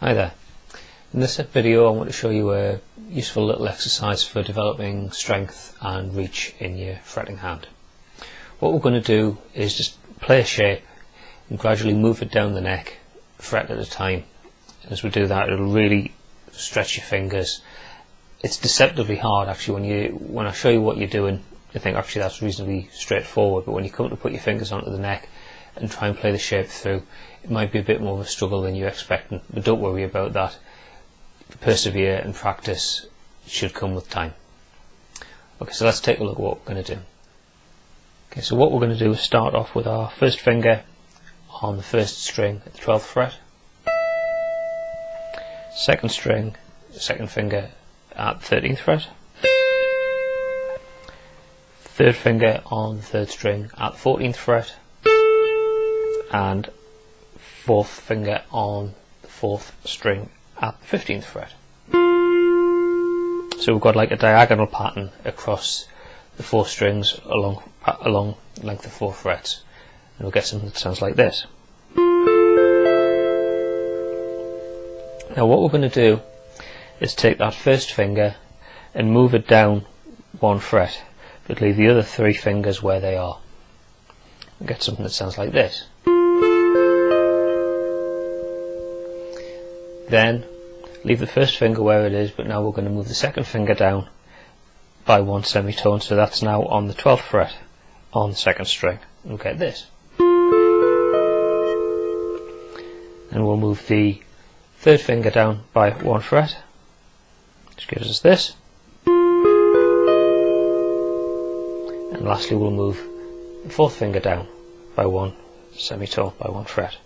Hi there. In this video I want to show you a useful little exercise for developing strength and reach in your fretting hand. What we're going to do is just play a shape and gradually move it down the neck, fret at a time. As we do that, it'll really stretch your fingers. It's deceptively hard actually when I show you what you're doing. You think actually that's reasonably straightforward, but when you come to put your fingers onto the neck and try and play the shape through, it might be a bit more of a struggle than you're expecting, but don't worry about that. Persevere and practice should come with time. Okay, so let's take a look at what we're going to do. Okay, so what we're going to do is start off with our first finger on the first string at the 12th fret, second finger at the 13th fret, third finger on the third string at the 14th fret, and fourth finger on the fourth string at the 15th fret. So we've got like a diagonal pattern across the four strings along length of 4 frets, and we'll get something that sounds like this. Now what we're going to do is take that first finger and move it down 1 fret, but leave the other 3 fingers where they are. We'll get something that sounds like this. Then leave the first finger where it is, but now we're going to move the second finger down by 1 semitone, so that's now on the 12th fret on the second string. We'll get this. And we'll move the third finger down by 1 fret, which gives us this. And lastly we'll move the fourth finger down by 1 semitone, by 1 fret.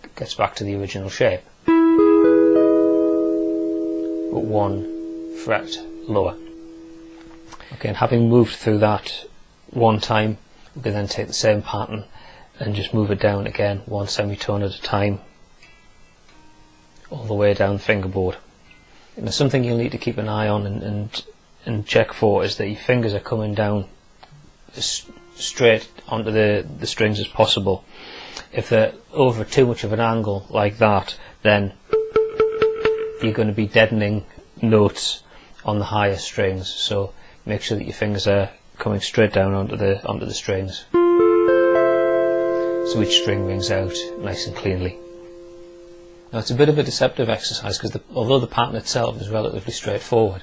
It gets back to the original shape, but 1 fret lower. Okay, and having moved through that one time, we can then take the same pattern and just move it down again 1 semitone at a time, all the way down the fingerboard. And something you'll need to keep an eye on and check for is that your fingers are coming down as straight onto the strings as possible. If they're over too much of an angle like that, then you're going to be deadening notes on the higher strings, so make sure that your fingers are coming straight down onto the strings, so each string rings out nice and cleanly. Now it's a bit of a deceptive exercise because although the pattern itself is relatively straightforward,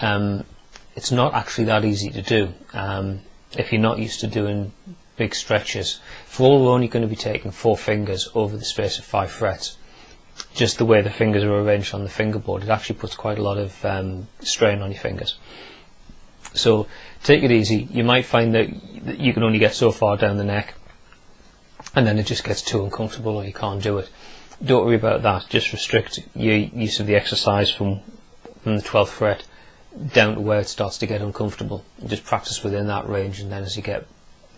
it's not actually that easy to do if you're not used to doing big stretches. For all, we're only going to be taking 4 fingers over the space of 5 frets. Just the way the fingers are arranged on the fingerboard, it actually puts quite a lot of strain on your fingers. So take it easy. You might find that you can only get so far down the neck and then it just gets too uncomfortable or you can't do it. Don't worry about that. Just restrict your use of the exercise from the 12th fret down to where it starts to get uncomfortable. Just practice within that range, and then as you get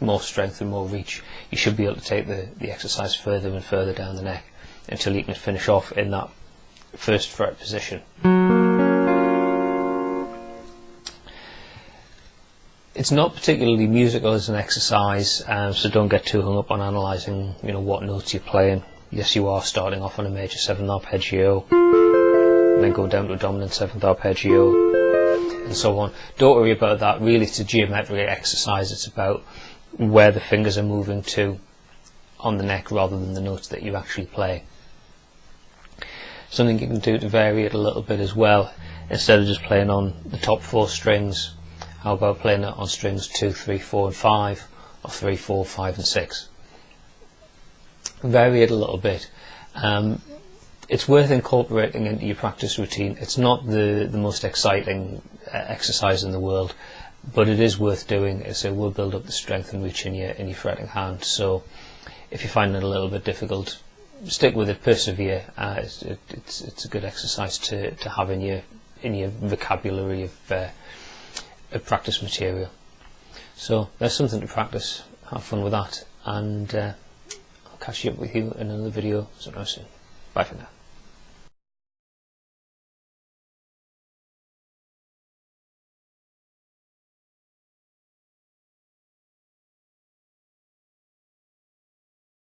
more strength and more reach, you should be able to take the exercise further and further down the neck until you can finish off in that first fret position. It's not particularly musical as an exercise, so don't get too hung up on analysing what notes you're playing. Yes, you are starting off on a major 7th arpeggio, and then go down to a dominant 7th arpeggio, and so on. Don't worry about that. Really, it's a geometric exercise. It's about where the fingers are moving to on the neck rather than the notes that you actually play. Something you can do to vary it a little bit as well, instead of just playing on the top 4 strings, how about playing it on strings 2, 3, 4 and 5, or 3, 4, 5 and 6. Vary it a little bit. It's worth incorporating into your practice routine. It's not the most exciting exercise in the world, but it is worth doing, as it will build up the strength and reach in your fretting hand. So if you find it a little bit difficult, stick with it, persevere. It's a good exercise to have in your vocabulary of practice material. So there's something to practice. Have fun with that, and I'll catch you up with you in another video sometime soon. Bye for now.